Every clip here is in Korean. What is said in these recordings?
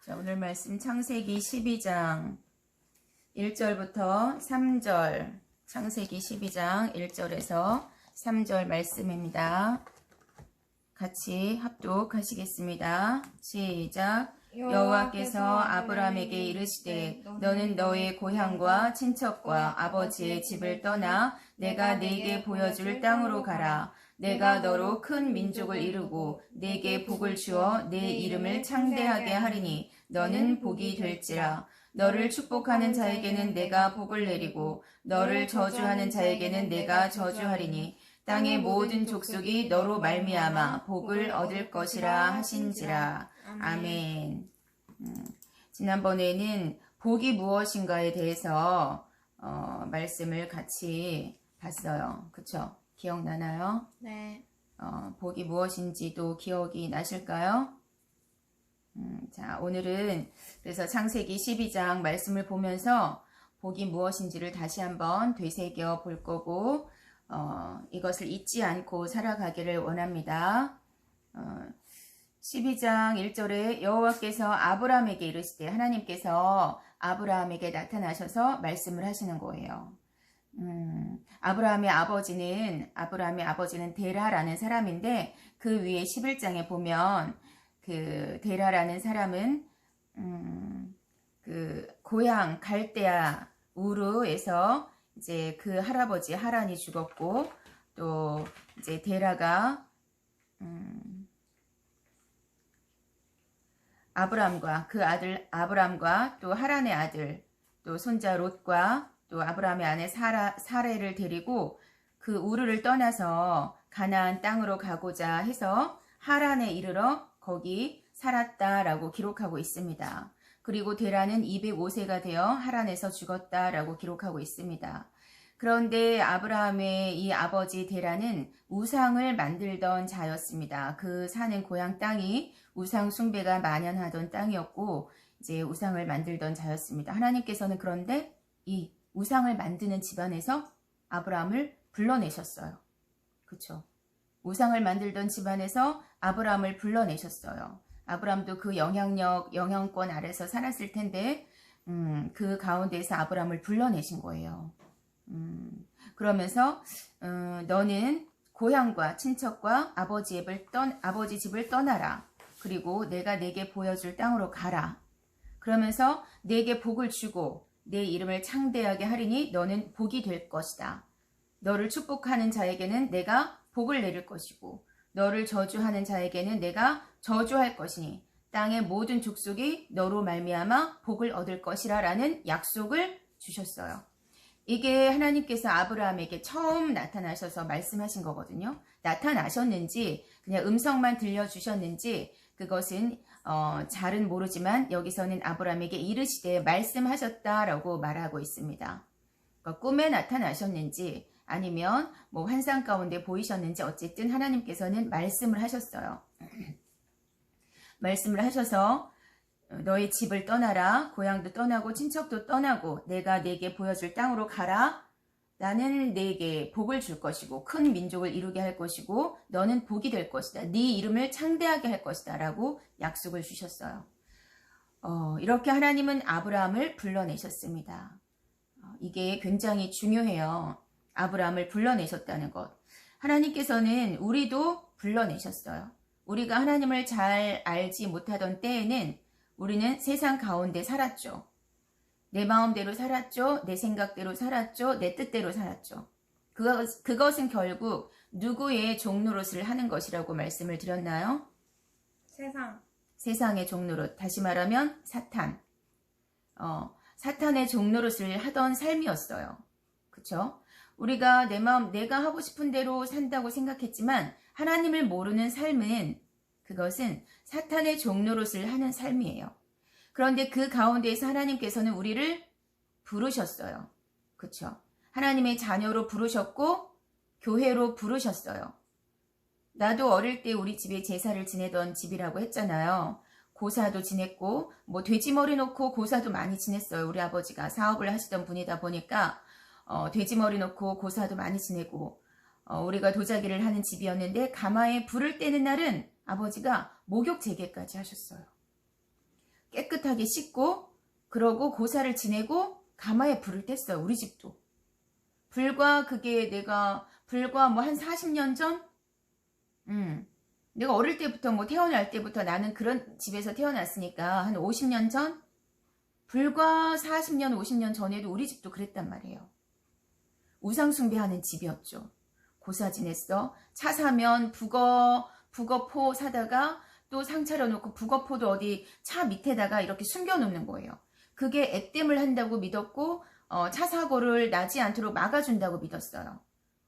자, 오늘 말씀 창세기 12장 1절부터 3절, 창세기 12장 1절에서 3절 말씀입니다. 같이 합독하시겠습니다. 시작. 여호와께서 아브라함에게 이르시되 너는 너의 고향과 친척과 아버지의 집을 떠나 내가 네게 보여줄 땅으로 가라. 내가 너로 큰 민족을 이루고 네게 복을 주어 네 이름을 창대하게 하리니 너는 복이 될지라. 너를 축복하는 자에게는 내가 복을 내리고 너를 저주하는 자에게는 내가 저주하리니 땅의 모든 족속이 너로 말미암아 복을 얻을 것이라 하신지라. 아멘. 지난번에는 복이 무엇인가에 대해서 말씀을 같이 봤어요. 그쵸? 기억나나요? 네. 복이 무엇인지도 기억이 나실까요? 자, 오늘은 그래서 창세기 12장 말씀을 보면서 복이 무엇인지를 다시 한번 되새겨 볼 거고 이것을 잊지 않고 살아가기를 원합니다. 12장 1절에 여호와께서 아브라함에게 이르시되 하나님께서 아브라함에게 나타나셔서 말씀을 하시는 거예요. 아브라함의 아버지는 데라라는 사람인데 그 위에 11장에 보면 그 데라라는 사람은 그 고향 갈대아 우르에서 이제 그 할아버지 하란이 죽었고 또 이제 데라가 아브람과 그 아들 아브람과 또 하란의 아들 또 손자 롯과 또 아브라함의 아내 사레를 데리고 그 우르를 떠나서 가나안 땅으로 가고자 해서 하란에 이르러 거기 살았다라고 기록하고 있습니다. 그리고 데라는 205세가 되어 하란에서 죽었다라고 기록하고 있습니다. 그런데 아브라함의 이 아버지 데라는 우상을 만들던 자였습니다. 그 사는 고향 땅이 우상 숭배가 만연하던 땅이었고 이제 우상을 만들던 자였습니다. 하나님께서는 그런데 이 우상을 만드는 집안에서 아브라함을 불러내셨어요. 그렇죠? 우상을 만들던 집안에서 아브라함을 불러내셨어요. 아브라함도 그 영향권 아래서 살았을 텐데 그 가운데에서 아브라함을 불러내신 거예요. 그러면서 너는 고향과 친척과 아버지 집을 떠나라. 그리고 내가 네게 보여줄 땅으로 가라. 그러면서 네게 복을 주고 내 이름을 창대하게 하리니 너는 복이 될 것이다. 너를 축복하는 자에게는 내가 복을 내릴 것이고 너를 저주하는 자에게는 내가 저주할 것이니 땅의 모든 족속이 너로 말미암아 복을 얻을 것이라 라는 약속을 주셨어요. 이게 하나님께서 아브라함에게 처음 나타나셔서 말씀하신 거거든요. 나타나셨는지 그냥 음성만 들려주셨는지 그것은 잘은 모르지만 여기서는 아브라함에게 이르시되 말씀하셨다라고 말하고 있습니다. 그러니까 꿈에 나타나셨는지 아니면 뭐 환상 가운데 보이셨는지 어쨌든 하나님께서는 말씀을 하셨어요. 말씀을 하셔서 너의 집을 떠나라. 고향도 떠나고 친척도 떠나고 내가 네게 보여줄 땅으로 가라. 나는 네게 복을 줄 것이고 큰 민족을 이루게 할 것이고 너는 복이 될 것이다. 네 이름을 창대하게 할 것이다. 라고 약속을 주셨어요. 이렇게 하나님은 아브라함을 불러내셨습니다. 이게 굉장히 중요해요. 아브라함을 불러내셨다는 것. 하나님께서는 우리도 불러내셨어요. 우리가 하나님을 잘 알지 못하던 때에는 우리는 세상 가운데 살았죠. 내 마음대로 살았죠. 내 생각대로 살았죠. 내 뜻대로 살았죠. 그것은 결국 누구의 종노릇을 하는 것이라고 말씀을 드렸나요? 세상의 종노릇. 다시 말하면 사탄. 사탄의 종노릇을 하던 삶이었어요. 그쵸? 우리가 내가 하고 싶은 대로 산다고 생각했지만 하나님을 모르는 삶은 그것은 사탄의 종노릇을 하는 삶이에요. 그런데 그 가운데에서 하나님께서는 우리를 부르셨어요. 그쵸? 하나님의 자녀로 부르셨고 교회로 부르셨어요. 나도 어릴 때 우리 집에 제사를 지내던 집이라고 했잖아요. 고사도 지냈고 뭐 돼지머리 놓고 고사도 많이 지냈어요. 우리 아버지가 사업을 하시던 분이다 보니까 돼지머리 놓고 고사도 많이 지내고 우리가 도자기를 하는 집이었는데 가마에 불을 떼는 날은 아버지가 목욕 재개까지 하셨어요. 깨끗하게 깨끗하게 씻고 그러고 고사를 지내고 가마에 불을 뗐어요. 우리 집도. 불과 뭐 한 40년 전? 내가 어릴 때부터 뭐 태어날 때부터 나는 그런 집에서 태어났으니까 한 50년 전? 불과 40년, 50년 전에도 우리 집도 그랬단 말이에요. 우상숭배하는 집이었죠. 고사 지냈어. 차 사면 북어포 사다가 또 상 차려놓고 북어포도 어디 차 밑에다가 이렇게 숨겨놓는 거예요. 그게 액땜을 한다고 믿었고 차 사고를 나지 않도록 막아준다고 믿었어요.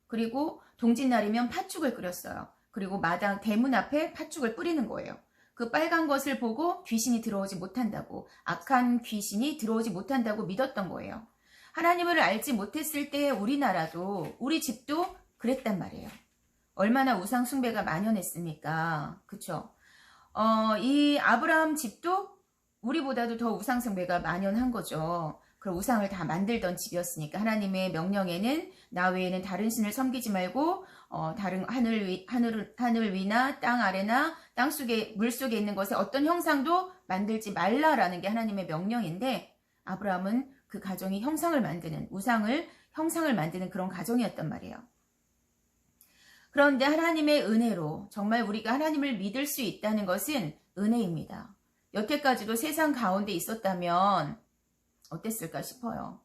그리고 동짓날이면 팥죽을 끓였어요. 그리고 마당 대문 앞에 팥죽을 뿌리는 거예요. 그 빨간 것을 보고 귀신이 들어오지 못한다고, 악한 귀신이 들어오지 못한다고 믿었던 거예요. 하나님을 알지 못했을 때 우리나라도 우리 집도 그랬단 말이에요. 얼마나 우상 숭배가 만연했습니까? 그쵸? 이 아브라함 집도 우리보다도 더 우상 숭배가 만연한 거죠. 그럼 우상을 다 만들던 집이었으니까 하나님의 명령에는 나 외에는 다른 신을 섬기지 말고 다른 하늘 위나 땅 아래나 땅 속에 물 속에 있는 것에 어떤 형상도 만들지 말라라는 게 하나님의 명령인데 아브라함은 그 가정이 형상을 만드는 형상을 만드는 그런 가정이었단 말이에요. 그런데 하나님의 은혜로 정말 우리가 하나님을 믿을 수 있다는 것은 은혜입니다. 여태까지도 세상 가운데 있었다면 어땠을까 싶어요.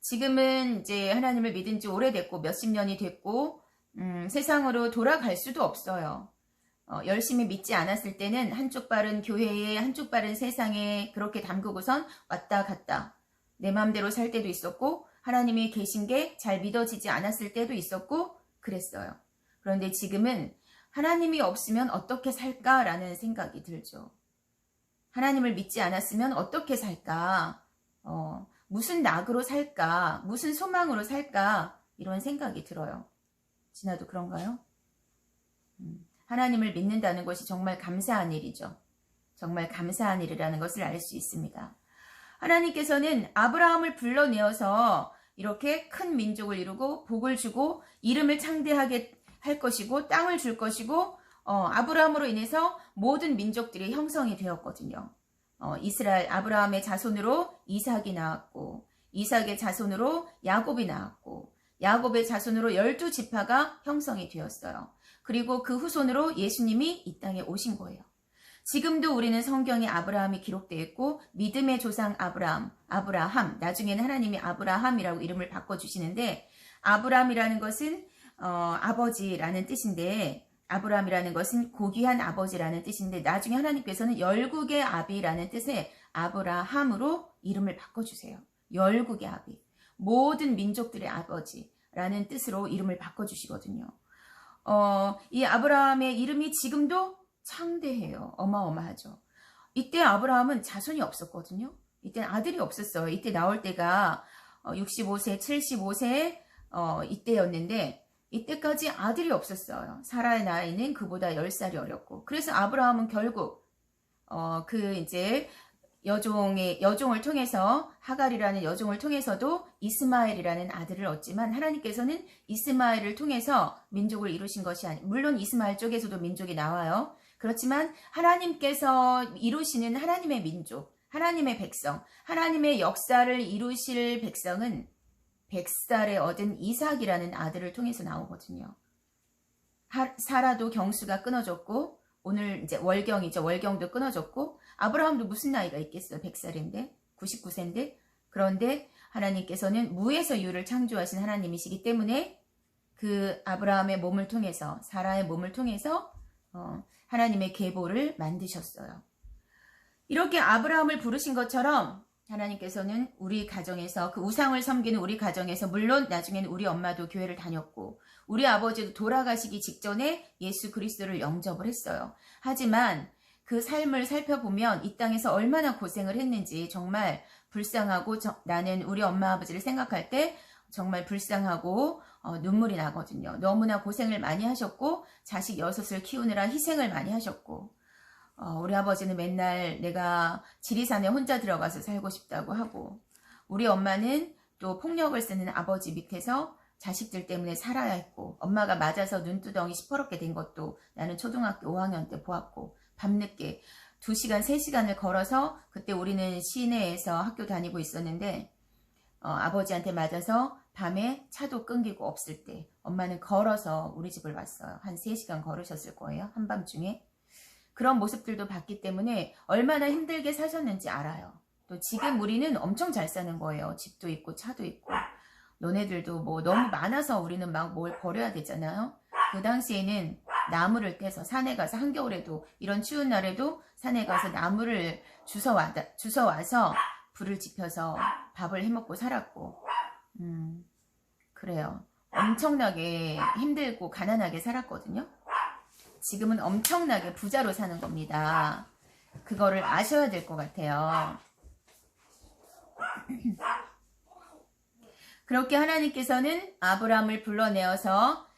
지금은 이제 하나님을 믿은 지 오래됐고 몇십 년이 됐고 세상으로 돌아갈 수도 없어요. 열심히 믿지 않았을 때는 한쪽 발은 교회에 한쪽 발은 세상에 그렇게 담그고선 왔다 갔다 내 마음대로 살 때도 있었고 하나님이 계신 게 잘 믿어지지 않았을 때도 있었고 그랬어요. 그런데 지금은 하나님이 없으면 어떻게 살까라는 생각이 들죠. 하나님을 믿지 않았으면 어떻게 살까? 무슨 낙으로 살까? 무슨 소망으로 살까? 이런 생각이 들어요. 진아도 그런가요? 하나님을 믿는다는 것이 정말 감사한 일이죠. 정말 감사한 일이라는 것을 알 수 있습니다. 하나님께서는 아브라함을 불러내어서 이렇게 큰 민족을 이루고 복을 주고 이름을 창대하게 할 것이고 땅을 줄 것이고 아브라함으로 인해서 모든 민족들이 형성이 되었거든요. 이스라엘 아브라함의 자손으로 이삭이 나왔고 이삭의 자손으로 야곱이 나왔고 야곱의 자손으로 12지파가 형성이 되었어요. 그리고 그 후손으로 예수님이 이 땅에 오신 거예요. 지금도 우리는 성경에 아브라함이 기록되어 있고 믿음의 조상 아브라함 나중에는 하나님이 아브라함이라고 이름을 바꿔주시는데 아브라함이라는 것은 아버지라는 뜻인데 아브라함이라는 것은 고귀한 아버지라는 뜻인데 나중에 하나님께서는 열국의 아비라는 뜻의 아브라함으로 이름을 바꿔주세요. 열국의 아비, 모든 민족들의 아버지라는 뜻으로 이름을 바꿔주시거든요. 이 아브라함의 이름이 지금도 창대해요. 어마어마하죠. 이때 아브라함은 자손이 없었거든요. 이때는 아들이 없었어요. 이때 나올 때가 65세, 75세 이때였는데 이때까지 아들이 없었어요. 사라의 나이는 그보다 10살이 어렸고. 그래서 아브라함은 결국 이제 여종을 통해서 하갈이라는 여종을 통해서도 이스마엘이라는 아들을 얻지만 하나님께서는 이스마엘을 통해서 민족을 이루신 것이 아니에요. 물론 이스마엘 쪽에서도 민족이 나와요. 그렇지만 하나님께서 이루시는 하나님의 민족, 하나님의 백성, 하나님의 역사를 이루실 백성은 100살에 얻은 이삭이라는 아들을 통해서 나오거든요. 사라도 경수가 끊어졌고 오늘 이제 월경이죠. 월경도 끊어졌고 아브라함도 무슨 나이가 있겠어요. 100살인데 99세인데 그런데 하나님께서는 무에서 유를 창조하신 하나님이시기 때문에 그 아브라함의 몸을 통해서 사라의 몸을 통해서 하나님의 계보를 만드셨어요. 이렇게 아브라함을 부르신 것처럼 하나님께서는 우리 가정에서 그 우상을 섬기는 우리 가정에서 물론 나중에는 우리 엄마도 교회를 다녔고 우리 아버지도 돌아가시기 직전에 예수 그리스도를 영접을 했어요. 하지만 그 삶을 살펴보면 이 땅에서 얼마나 고생을 했는지 정말 불쌍하고 나는 우리 엄마 아버지를 생각할 때 정말 불쌍하고 눈물이 나거든요. 너무나 고생을 많이 하셨고 자식 6을 키우느라 희생을 많이 하셨고 우리 아버지는 맨날 내가 지리산에 혼자 들어가서 살고 싶다고 하고 우리 엄마는 또 폭력을 쓰는 아버지 밑에서 자식들 때문에 살아야 했고 엄마가 맞아서 눈두덩이 시퍼렇게 된 것도 나는 초등학교 5학년 때 보았고 밤늦게 2시간, 3시간을 걸어서 그때 우리는 시내에서 학교 다니고 있었는데 아버지한테 맞아서 밤에 차도 끊기고 없을 때 엄마는 걸어서 우리 집을 왔어요. 한 3시간 걸으셨을 거예요. 한밤중에. 그런 모습들도 봤기 때문에 얼마나 힘들게 사셨는지 알아요. 또 지금 우리는 엄청 잘 사는 거예요. 집도 있고 차도 있고. 너네들도 뭐 너무 많아서 우리는 막 뭘 버려야 되잖아요. 그 당시에는 나무를 떼서 산에 가서 한겨울에도 이런 추운 날에도 산에 가서 나무를 주워와서 불을 지펴서 밥을 해먹고 살았고 그래요. 엄청나게 힘들고 가난하게 살았거든요. 지금은 엄청나게 부자로 사는 겁니다. 그거를 아셔야 될 것 같아요. 그렇게 하나님께서는 아브라함을 불러내어서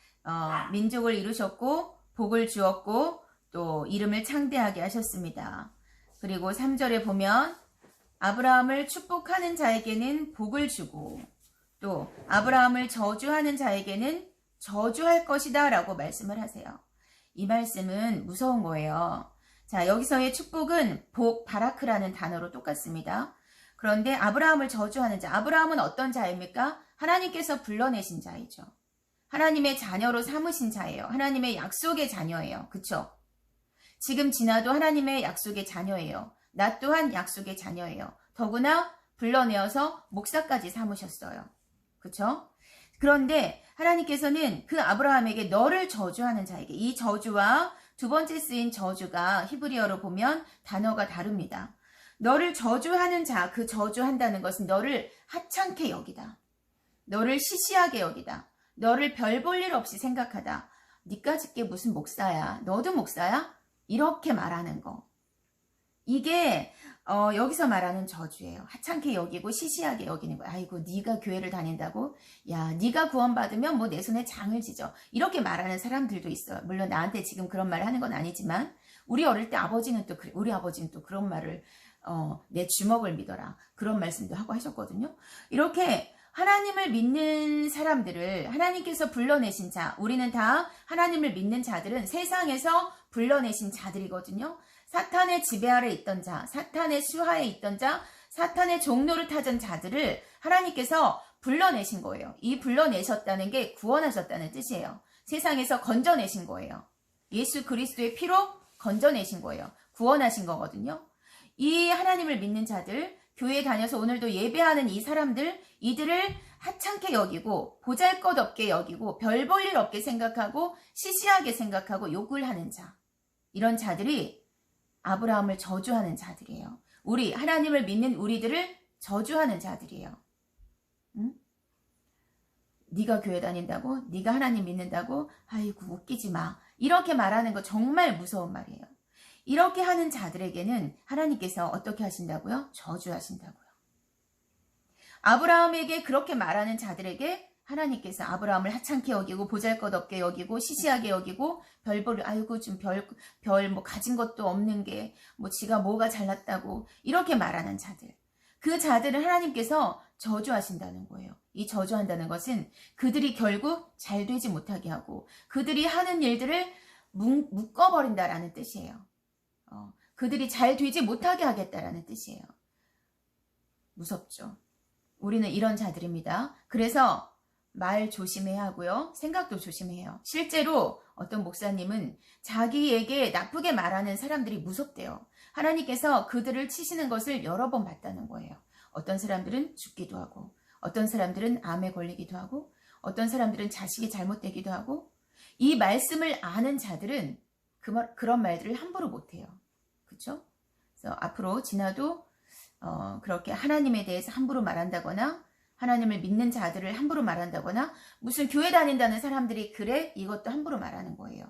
민족을 이루셨고 복을 주었고 또 이름을 창대하게 하셨습니다. 그리고 3절에 보면 아브라함을 축복하는 자에게는 복을 주고 또 아브라함을 저주하는 자에게는 저주할 것이다 라고 말씀을 하세요. 이 말씀은 무서운 거예요. 자, 여기서의 축복은 복, 바라크라는 단어로 똑같습니다. 그런데 아브라함을 저주하는 자, 아브라함은 어떤 자입니까? 하나님께서 불러내신 자이죠. 하나님의 자녀로 삼으신 자예요. 하나님의 약속의 자녀예요. 그쵸? 지금 지나도 하나님의 약속의 자녀예요. 나 또한 약속의 자녀예요. 더구나 불러내어서 목사까지 삼으셨어요. 그쵸? 그런데 하나님께서는 그 아브라함에게 너를 저주하는 자에게, 이 저주와 두 번째 쓰인 저주가 히브리어로 보면 단어가 다릅니다. 너를 저주하는 자, 그 저주한다는 것은 너를 하찮게 여기다. 너를 시시하게 여기다. 너를 별 볼 일 없이 생각하다. 니까짓 게 무슨 목사야? 너도 목사야? 이렇게 말하는 거. 이게 여기서 말하는 저주예요. 하찮게 여기고 시시하게 여기는 거야. 아이고 네가 교회를 다닌다고? 야 네가 구원받으면 뭐 내 손에 장을 지져. 이렇게 말하는 사람들도 있어요. 물론 나한테 지금 그런 말을 하는 건 아니지만 우리 어릴 때 우리 아버지는 또 그런 말을 내 주먹을 믿어라. 그런 말씀도 하고 하셨거든요. 이렇게 하나님을 믿는 사람들을 하나님께서 불러내신 자, 우리는 다 하나님을 믿는 자들은 세상에서 불러내신 자들이거든요. 사탄의 지배 아래 있던 자, 사탄의 수하에 있던 자, 사탄의 종노릇 하던 자들을 하나님께서 불러내신 거예요. 이 불러내셨다는 게 구원하셨다는 뜻이에요. 세상에서 건져내신 거예요. 예수 그리스도의 피로 건져내신 거예요. 구원하신 거거든요. 이 하나님을 믿는 자들, 교회에 다녀서 오늘도 예배하는 이 사람들, 이들을 하찮게 여기고 보잘것없게 여기고 별 볼 일 없게 생각하고 시시하게 생각하고 욕을 하는 자, 이런 자들이 아브라함을 저주하는 자들이에요. 우리 하나님을 믿는 우리들을 저주하는 자들이에요. 응? 네가 교회 다닌다고? 네가 하나님 믿는다고? 아이고 웃기지 마. 이렇게 말하는 거 정말 무서운 말이에요. 이렇게 하는 자들에게는 하나님께서 어떻게 하신다고요? 저주하신다고요. 아브라함에게 그렇게 말하는 자들에게 하나님께서 아브라함을 하찮게 여기고 보잘것없게 여기고 시시하게 여기고 아이고 좀 별 뭐 가진 것도 없는 게 뭐 지가 뭐가 잘났다고 이렇게 말하는 자들. 그 자들을 하나님께서 저주하신다는 거예요. 이 저주한다는 것은 그들이 결국 잘 되지 못하게 하고 그들이 하는 일들을 묶어버린다라는 뜻이에요. 그들이 잘 되지 못하게 하겠다라는 뜻이에요. 무섭죠. 우리는 이런 자들입니다. 그래서 말 조심해야 하고요. 생각도 조심해요. 실제로 어떤 목사님은 자기에게 나쁘게 말하는 사람들이 무섭대요. 하나님께서 그들을 치시는 것을 여러 번 봤다는 거예요. 어떤 사람들은 죽기도 하고 어떤 사람들은 암에 걸리기도 하고 어떤 사람들은 자식이 잘못되기도 하고 이 말씀을 아는 자들은 그런 말들을 함부로 못해요. 그렇죠? 그래서 앞으로 지나도 그렇게 하나님에 대해서 함부로 말한다거나 하나님을 믿는 자들을 함부로 말한다거나 무슨 교회 다닌다는 사람들이 그래? 이것도 함부로 말하는 거예요.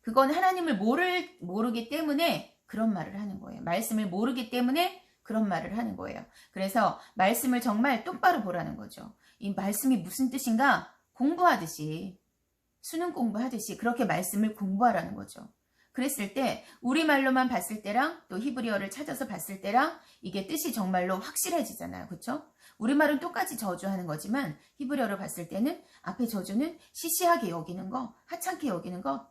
그건 하나님을 모르기 때문에 그런 말을 하는 거예요. 말씀을 모르기 때문에 그런 말을 하는 거예요. 그래서 말씀을 정말 똑바로 보라는 거죠. 이 말씀이 무슨 뜻인가 공부하듯이 수능 공부하듯이 그렇게 말씀을 공부하라는 거죠. 그랬을 때 우리말로만 봤을 때랑 또 히브리어를 찾아서 봤을 때랑 이게 뜻이 정말로 확실해지잖아요. 그렇죠? 우리말은 똑같이 저주하는 거지만 히브리어를 봤을 때는 앞에 저주는 시시하게 여기는 거, 하찮게 여기는 거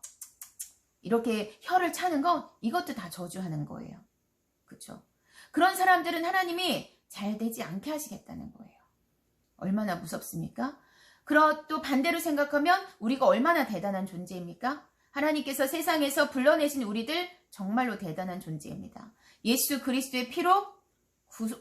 이렇게 혀를 차는 건 이것도 다 저주하는 거예요. 그렇죠? 그런 사람들은 하나님이 잘 되지 않게 하시겠다는 거예요. 얼마나 무섭습니까? 또 반대로 생각하면 우리가 얼마나 대단한 존재입니까? 하나님께서 세상에서 불러내신 우리들 정말로 대단한 존재입니다. 예수 그리스도의 피로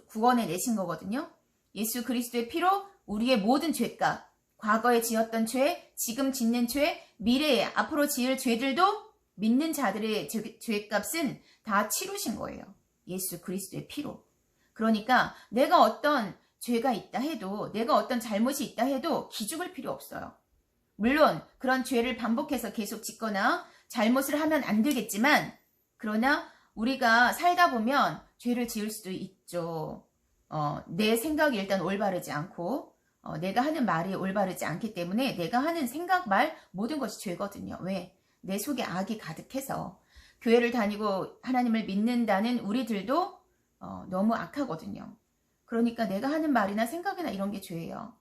구원해 내신 거거든요. 예수 그리스도의 피로 우리의 모든 죄값, 과거에 지었던 죄, 지금 짓는 죄, 미래에 앞으로 지을 죄들도 믿는 자들의 죄값은 다 치루신 거예요. 예수 그리스도의 피로. 그러니까 내가 어떤 죄가 있다 해도, 내가 어떤 잘못이 있다 해도 기죽을 필요 없어요. 물론 그런 죄를 반복해서 계속 짓거나 잘못을 하면 안 되겠지만, 그러나 우리가 살다 보면 죄를 지을 수도 있죠. 내 생각이 일단 올바르지 않고, 내가 하는 말이 올바르지 않기 때문에 내가 하는 생각, 말 모든 것이 죄거든요. 왜? 내 속에 악이 가득해서. 교회를 다니고 하나님을 믿는다는 우리들도 너무 악하거든요. 그러니까 내가 하는 말이나 생각이나 이런 게 죄예요.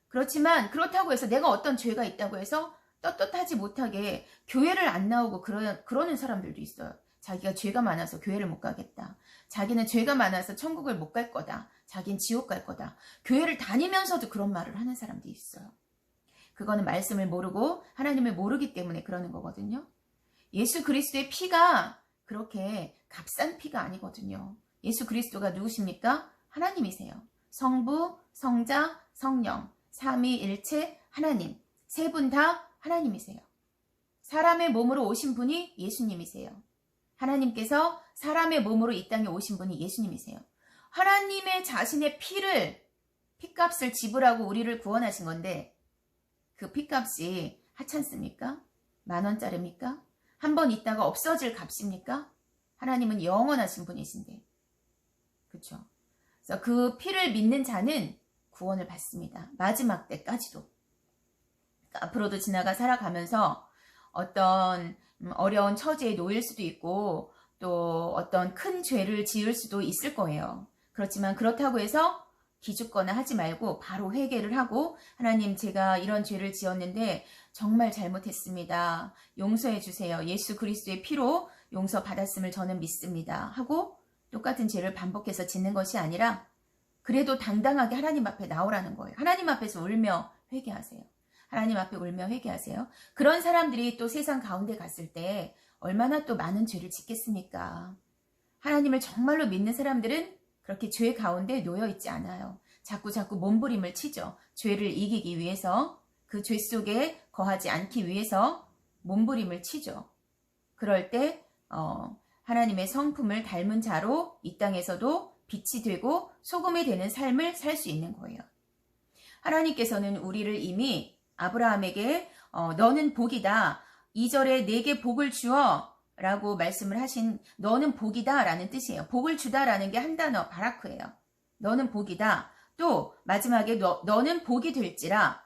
그렇지만 그렇다고 해서 내가 어떤 죄가 있다고 해서 떳떳하지 못하게 교회를 안 나오고 그러는 사람들도 있어요. 자기가 죄가 많아서 교회를 못 가겠다. 자기는 죄가 많아서 천국을 못 갈 거다. 자기는 지옥 갈 거다. 교회를 다니면서도 그런 말을 하는 사람도 있어요. 그거는 말씀을 모르고 하나님을 모르기 때문에 그러는 거거든요. 예수 그리스도의 피가 그렇게 값싼 피가 아니거든요. 예수 그리스도가 누구십니까? 하나님이세요. 성부, 성자, 성령, 삼위일체 하나님. 세 분 다 하나님이세요. 사람의 몸으로 오신 분이 예수님이세요. 하나님께서 사람의 몸으로 이 땅에 오신 분이 예수님이세요. 하나님의 자신의 피값을 지불하고 우리를 구원하신 건데, 그 피값이 하찮습니까? 10,000원짜리입니까? 한 번 있다가 없어질 값입니까? 하나님은 영원하신 분이신데. 그렇죠? 그래서 그 피를 믿는 자는 구원을 받습니다. 마지막 때까지도. 그러니까 앞으로도 지나가 살아가면서 어떤 어려운 처지에 놓일 수도 있고, 또 어떤 큰 죄를 지을 수도 있을 거예요. 그렇지만 그렇다고 해서 기죽거나 하지 말고 바로 회개를 하고, 하나님, 제가 이런 죄를 지었는데 정말 잘못했습니다. 용서해 주세요. 예수 그리스도의 피로 용서받았음을 저는 믿습니다. 하고 똑같은 죄를 반복해서 짓는 것이 아니라 그래도 당당하게 하나님 앞에 나오라는 거예요. 하나님 앞에서 울며 회개하세요. 하나님 앞에 울며 회개하세요. 그런 사람들이 또 세상 가운데 갔을 때 얼마나 또 많은 죄를 짓겠습니까? 하나님을 정말로 믿는 사람들은 그렇게 죄 가운데 놓여 있지 않아요. 자꾸 몸부림을 치죠. 죄를 이기기 위해서, 그 죄 속에 거하지 않기 위해서 몸부림을 치죠. 그럴 때 하나님의 성품을 닮은 자로 이 땅에서도 빛이 되고 소금이 되는 삶을 살 수 있는 거예요. 하나님께서는 우리를 이미 아브라함에게 너는 복이다. 2절에 내게 복을 주어 라고 말씀을 하신, 너는 복이다 라는 뜻이에요. 복을 주다라는 게 한 단어, 바라크예요. 너는 복이다. 또 마지막에 너는 복이 될지라,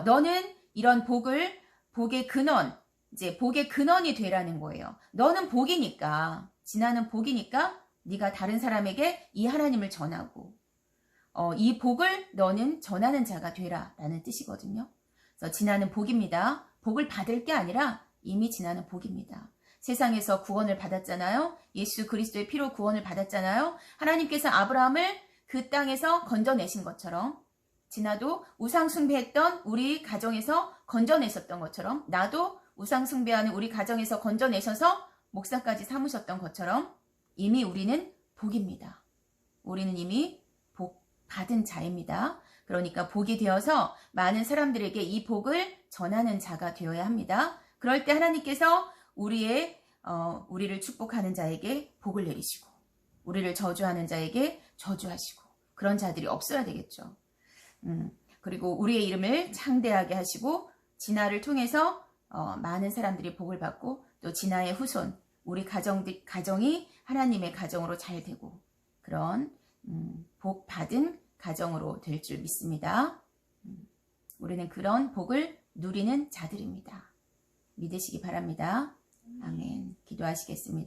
너는 이런 복의 근원, 이제 복의 근원이 되라는 거예요. 너는 복이니까, 지나는 복이니까 네가 다른 사람에게 이 하나님을 전하고, 이 복을 너는 전하는 자가 되라 라는 뜻이거든요. 그래서 지나는 복입니다. 복을 받을 게 아니라 이미 지나는 복입니다. 세상에서 구원을 받았잖아요. 예수 그리스도의 피로 구원을 받았잖아요. 하나님께서 아브라함을 그 땅에서 건져내신 것처럼, 지나도 우상 숭배했던 우리 가정에서 건져내셨던 것처럼, 나도 우상 숭배하는 우리 가정에서 건져내셔서 목사까지 삼으셨던 것처럼 이미 우리는 복입니다. 우리는 이미 복 받은 자입니다. 그러니까 복이 되어서 많은 사람들에게 이 복을 전하는 자가 되어야 합니다. 그럴 때 하나님께서 우리를 축복하는 자에게 복을 내리시고, 우리를 저주하는 자에게 저주하시고, 그런 자들이 없어야 되겠죠. 그리고 우리의 이름을 창대하게 하시고, 진화를 통해서 많은 사람들이 복을 받고, 또 진화의 후손, 우리 가정이 하나님의 가정으로 잘 되고, 그런 복 받은 가정으로 될 줄 믿습니다. 우리는 그런 복을 누리는 자들입니다. 믿으시기 바랍니다. 아멘. 기도하시겠습니다.